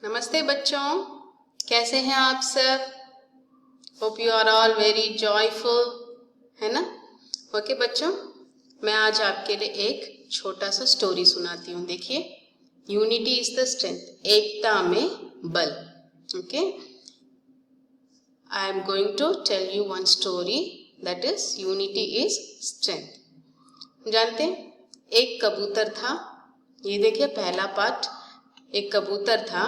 नमस्ते बच्चों, कैसे हैं आप सब? Hope you are all very joyful, है ना? ओके बच्चों, मैं आज आपके लिए एक छोटा सा स्टोरी सुनाती हूँ। देखिए, यूनिटी इज द स्ट्रेंथ, एकता में बल। Okay, I am going to tell you one story that is unity is strength. जानते हैं, एक कबूतर था। ये देखिए पहला पार्ट, एक कबूतर था।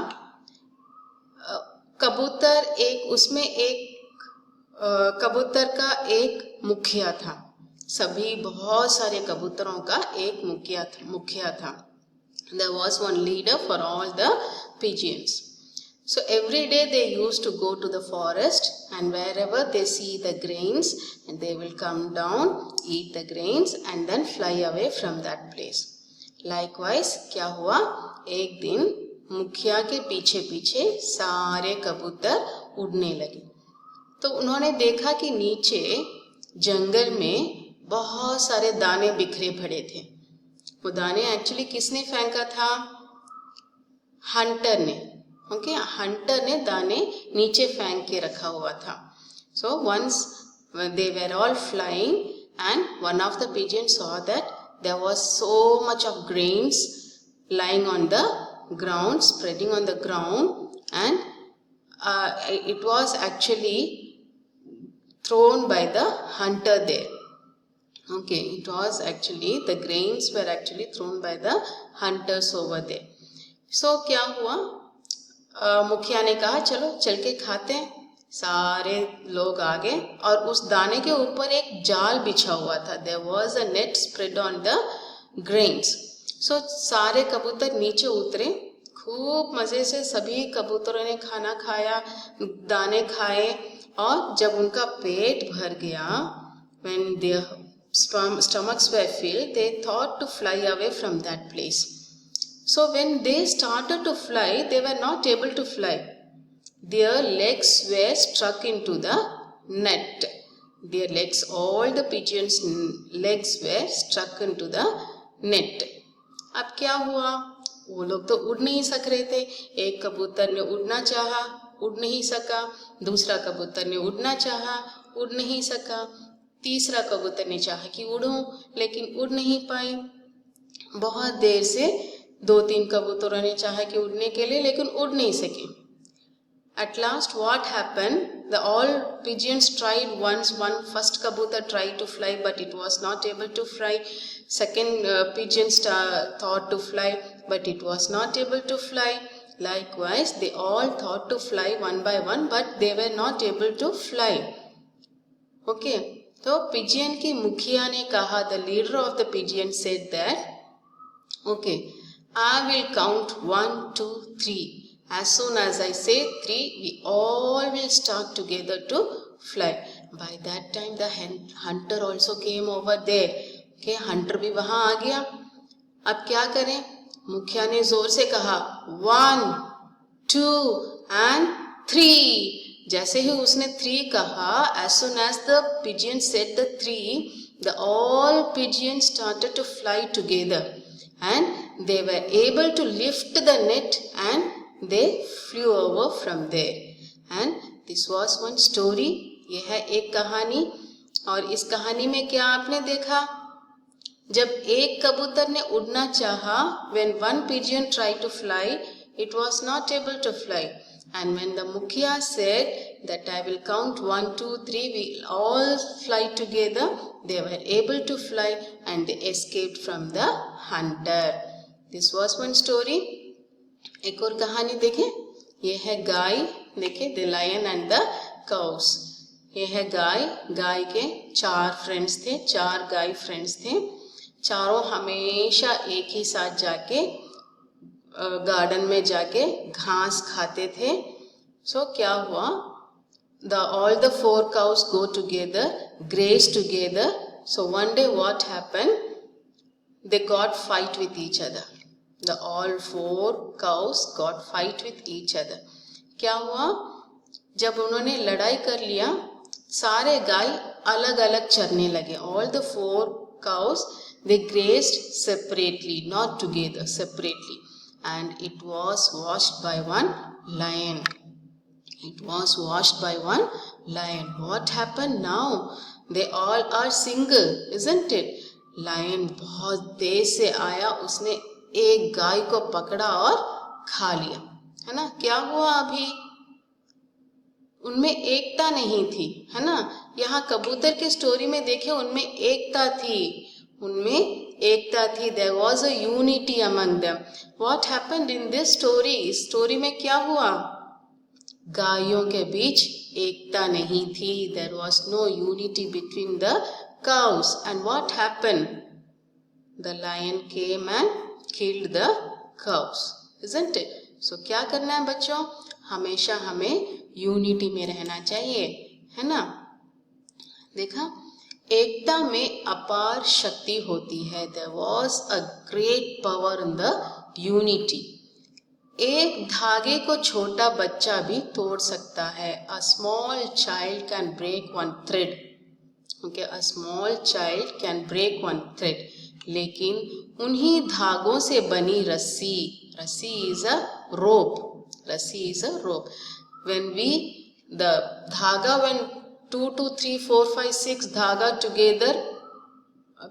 कबूतर कबूतर का एक मुखिया था। सभी बहुत सारे कबूतरों का एक मुखिया था। There was one leader for all the pigeons. So every day they used to go to the forest, and wherever they see the grains, and they will come down, eat the grains and then fly away from that place. Likewise, क्या हुआ, एक दिन मुखिया के पीछे पीछे सारे कबूतर उड़ने लगे। तो उन्होंने देखा कि नीचे जंगल में बहुत सारे दाने बिखरे पड़े थे। वो दाने एक्चुअली किसने फेंका था? हंटर ने। ओके, हंटर ने दाने नीचे फेंक के रखा हुआ था। So once they were all flying and one of the pigeons saw that there was so much of grains lying on the ground, spreading on the ground, and it was actually thrown by the hunter there. Okay, it was actually, the grains were actually thrown by the hunters over there. So क्या हुआ, मुखिया ने कहा चलो चल के खाते हैं। सारे लोग आ गए और उस दाने के ऊपर एक जाल बिछा हुआ था। There was a net spread on the grains. So सारे कबूतर नीचे उतरे, खूब मजे से सभी कबूतरों ने खाना खाया, दाने खाए, और जब उनका पेट भर गया, when their stomachs were filled, they thought to fly away from that place. So when they started to fly, they were not able to fly. Their legs were struck into the net. Their legs, all the pigeons' legs were struck into the net. अब क्या हुआ, वो लोग तो उड़ नहीं सक रहे थे। एक कबूतर ने उड़ना चाहा, उड़ नहीं सका। दूसरा कबूतर ने उड़ना चाहा, उड़ नहीं सका। तीसरा कबूतर ने चाहा कि उड़ूं, लेकिन उड़ नहीं पाई। बहुत देर से 2-3 कबूतरों ने चाहा कि उड़ने के लिए, लेकिन उड़ नहीं सके। At last what happened, all pigeons tried once. First kabutar tried to fly, but it was not able to fly. Second pigeon thought to fly, but it was not able to fly. Likewise, they all thought to fly one by one, but they were not able to fly. Okay, तो pigeon की मुखिया ने कहा, the leader of the pigeon said that, okay, I will count 1, 2, 3. As soon as I say 3, we all will start together to fly. By that time, the hunter also came over there. Okay, hunter भी वहाँ आ गया। अब क्या करें? मुखिया ने जोर से कहा 1, 2 and 3. जैसे ही उसने 3 कहा, as soon as the pigeon said the 3, the all pigeons started to fly together, and they were able to lift the net and they flew over from there. And this was one story. यह है एक कहानी। और इस कहानी में क्या आपने देखा, जब एक कबूतर ने उड़ना चाहा, when one pigeon tried to fly, it was not able to fly. And when the mukhya said that I will count 1, 2, 3, we all fly together, they were able to fly and they escaped from the hunter. This was one story. एक और कहानी देखें, ये है गाय। देखें, the lion and the cows. ये है गाय। गाय के 4 फ्रेंड्स थे, 4 गाय फ्रेंड्स थे। चारों हमेशा एक ही साथ जाके गार्डन में जाके घास खाते थे। सो क्या हुआ, all the 4 cows go together, graze together. So one day what happened, they got fight with each other. All 4 cows got fight with each other. क्या हुआ, जब उन्होंने लड़ाई कर लिया, सारे गाय अलग अलग चरने लगे। All the 4 cows, they grazed separately, not together, separately. and it was washed by one lion. It was washed by one lion. What happened now? They all are single, isn't it? Lion बहुत देर से आया, उसने एक गाय को पकड़ा और खा लिया, है ना. क्या हुआ अभी? उनमें एकता नहीं थी, है ना. यहाँ कबूतर के स्टोरी में देखिए, उनमें एकता थी, उनमें एकता थी. There was a unity among them. What happened in this story? इस स्टोरी में क्या हुआ? गायों के बीच एकता नहीं थी. There was no unity between the cows. And what happened? The lion came and killed the cows, isn't it? So क्या करना है बच्चों? हमेशा हमें यूनिटी में रहना चाहिए, है ना. देखा, एकता में अपार शक्ति होती है. There was a great power in the unity. एक धागे को छोटा बच्चा भी तोड़ सकता है. A small child can break one thread. Okay, a small child can break one thread. लेकिन उन्हीं धागों से बनी रस्सी, रस्सी is a rope. Rasi is a rope. When the dhaga, when 2, 2, 3, 4, 5, 6 dhaga together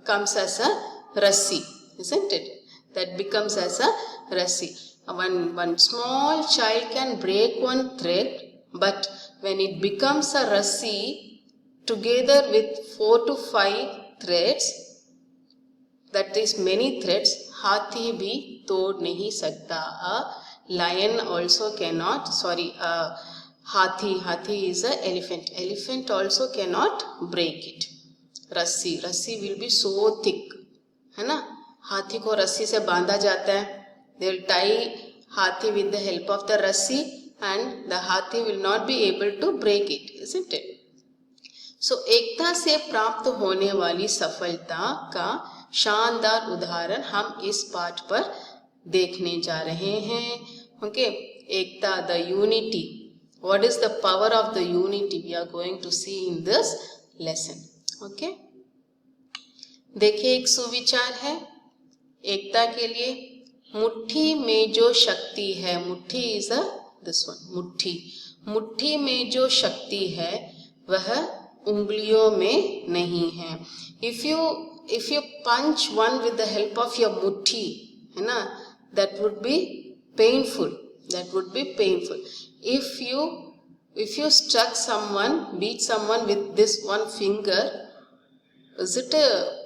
comes as a rasi, isn't it? That becomes as a rasi. One small child can break one thread, but when it becomes a rasi together with 4 to 5 threads, that is many threads, हाथी भी तोड़ नहीं सकता. Lion also cannot, hathi is a elephant. Elephant also cannot break it. Rassi will be so thick, है ना. हाथी को रस्सी से बांधा जाता है. They will tie हाथी with the help of the rassi, and the hathi will not be able to break it, isn't it? So एकता से प्राप्त होने वाली सफलता का शानदार उदाहरण हम इस पाठ पर देखने जा रहे हैं. Okay, Ekta, the unity. What is the power of the unity? We are going to see in this lesson. Okay. देखिए, एक सुविचार है एकता के लिए. मुट्ठी में जो शक्ति है, मुट्ठी is a this one, मुट्ठी. मुट्ठी में जो शक्ति है वह उंगलियों में नहीं है. If you punch one with the help of your मुट्ठी, है ना, that would be painful. That would be painful. If you struck someone, beat someone with this one finger, is it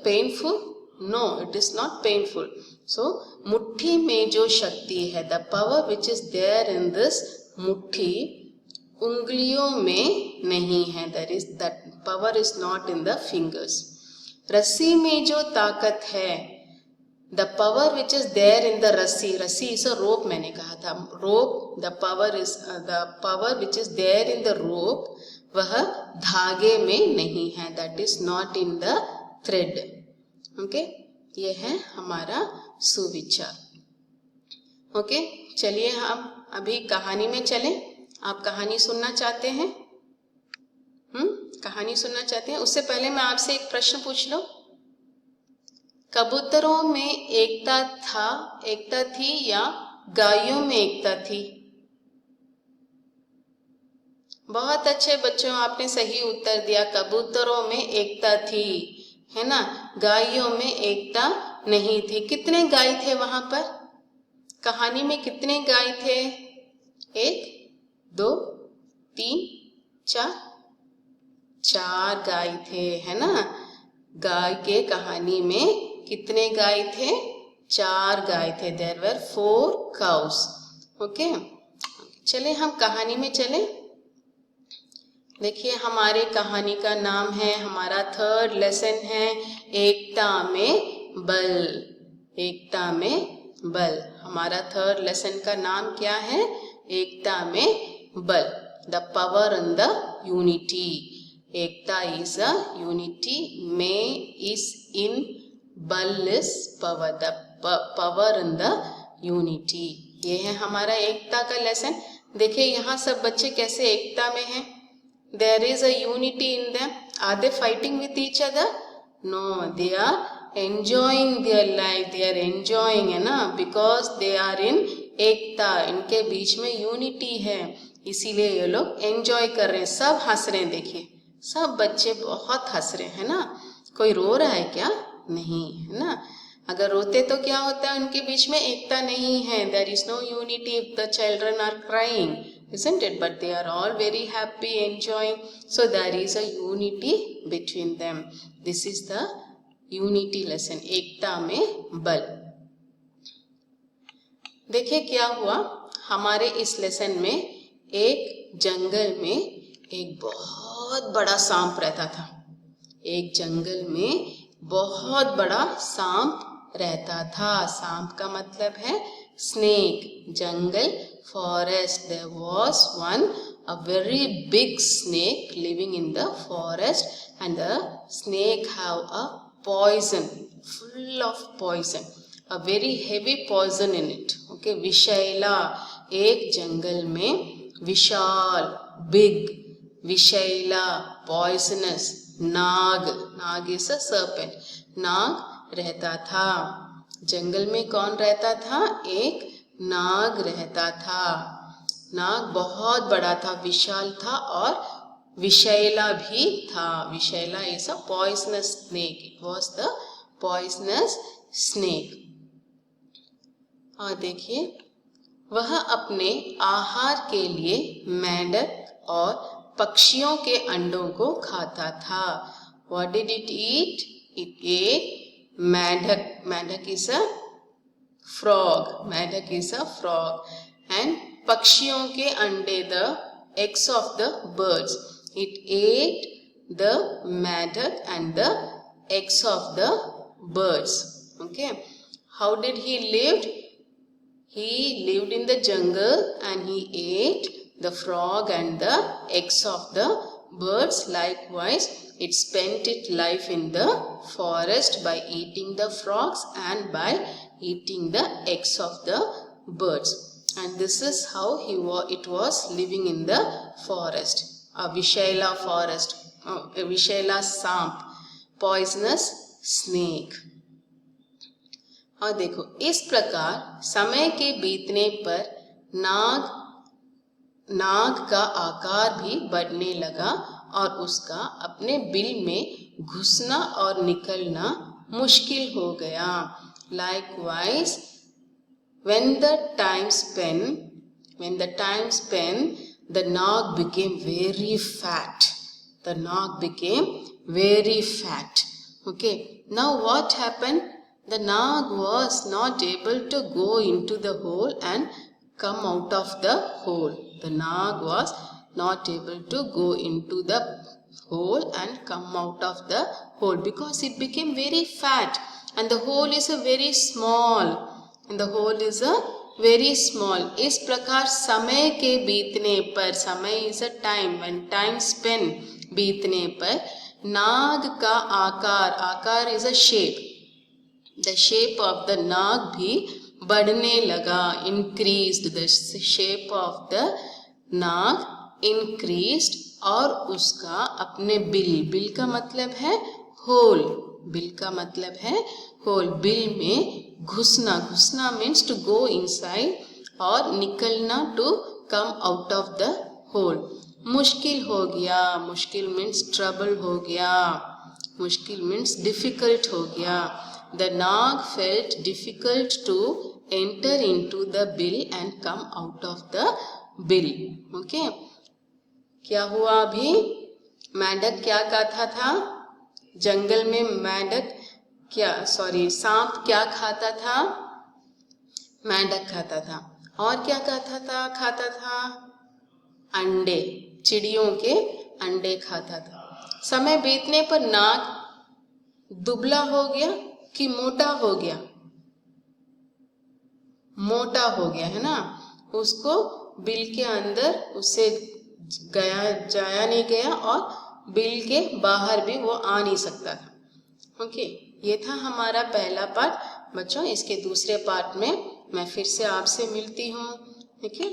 painful? No, it is not painful. So मुट्ठी में जो शक्ति है, the power which is there in this मुट्ठी, उंगलियों में नहीं है. That power is not in the fingers. रस्सी में जो ताकत है, the power which is there in the rassi is a rope. मैंने कहा था rope, the power which is there in the rope, वह धागे में नहीं है. That is not in the thread. Okay, ये है हमारा सुविचार. Okay, चलिए हम अभी कहानी में चलें. आप कहानी सुनना चाहते हैं? कहानी सुनना चाहते हैं? उससे पहले मैं आपसे एक प्रश्न पूछ लूं. कबूतरों में एकता थी या गायों में एकता थी? बहुत अच्छे बच्चों, आपने सही उत्तर दिया. कबूतरों में एकता थी, है ना. गायों में एकता नहीं थी. कितने गाय थे वहां पर? कहानी में कितने गाय थे? 1, 2, 3, 4 गाय थे, है ना. गाय के कहानी में कितने गाय थे? 4 गाय थे. There were 4 cows. Okay. चले हम कहानी में चले. देखिए, हमारे कहानी का नाम है, हमारा 3rd लेसन है एकता में बल. एकता में बल. हमारा 3rd लेसन का नाम क्या है? एकता में बल. The power and the unity. Ekta is a unity. में is in, बल is power. The power and the unity. ये है हमारा एकता का लेसन. देखिए, यहाँ सब बच्चे कैसे एकता में हैं. There is a unity in them. Are they fighting with each other? No, they are enjoying their life, they are enjoying, है ना, because they are in एकता, इनके बीच में यूनिटी है, इसीलिए ये लोग एंजॉय कर रहे हैं, सब हंस रहे हैं। देखिए सब बच्चे बहुत हंस रहे हैं ना, कोई रो रहा है क्या? नहीं, है ना। अगर रोते तो क्या होता है, उनके बीच में एकता नहीं है, there is no unity if the children are crying, isn't it? But they are all very happy, enjoying, so there is a unity between them. This is the unity lesson, एकता में बल। देखिए क्या हुआ हमारे इस लेसन में, एक जंगल में एक बहुत बड़ा सांप रहता था। एक जंगल में बहुत बड़ा सांप रहता था। सांप का मतलब है snake. Jungle, forest, there was one a very big snake living in the forest, and the snake have a poison, full of poison, a very heavy poison in it. Okay, विषैला, एक जंगल में विशाल, big, विषैला, poisonous, Nag, Nag is a serpent, नाग रहता था। जंगल में कौन रहता था? एक नाग रहता था। नाग बहुत बड़ा था, विशाल था और विषैला भी था। विषैला is a poisonous snake, it was the poisonous snake. और देखिए वह अपने आहार के लिए मेंढक और पक्षियों के अंडों को खाता था। What did it eat? It ate मेंढक, मेंढक is a frog, मेंढक is a frog, and पक्षियों के अंडे, the eggs of the birds, it ate the मेंढक and the eggs of the birds. Okay, how did he lived? He lived in the jungle and he ate the frog and the eggs of the birds. Likewise, it spent its life in the forest by eating the frogs and by eating the eggs of the birds. And this is how it was living in the forest. A Vishaila forest, a Vishaila सांप, poisonous snake. और देखो इस प्रकार समय के बीतने पर नाग का आकार भी बढ़ने लगा और उसका अपने बिल में घुसना और निकलना मुश्किल हो गया। Likewise, when the time spent, the Nag became very fat. The Nag became very fat. Okay, now what happened? The Nag was not able to go into the hole and come out of the hole. The Nag was not able to go into the hole and come out of the hole because it became very fat and the hole is a very small. इस प्रकार समय के बीतने पर, समय is a time, when time spent, बीतने पर नाग का आकार is a shape. The shape of the नाग भी बढ़ने लगा, increased. The shape of the Nag increased और उसका अपने बिल का मतलब है होल, बिल में घुसना means to go inside और निकलना to come out of the hole. मुश्किल हो गया, मुश्किल means trouble हो गया, मुश्किल means difficult हो गया. The Nag felt difficult to enter into the bill and come out of the bill. Okay, क्या हुआ अभी? मेंढक क्या खाता था? जंगल में सांप क्या खाता था? मेंढक खाता था। और क्या खाता था? अंडे, चिड़ियों के अंडे खाता था। समय बीतने पर नाग दुबला हो गया कि मोटा हो गया? मोटा हो गया, है ना। उसको बिल के अंदर उससे जाया नहीं गया और बिल के बाहर भी वो आ नहीं सकता था। ओके, ये था हमारा पहला पार्ट। बच्चों इसके दूसरे पार्ट में मैं फिर से आपसे मिलती हूँ। ठीक है।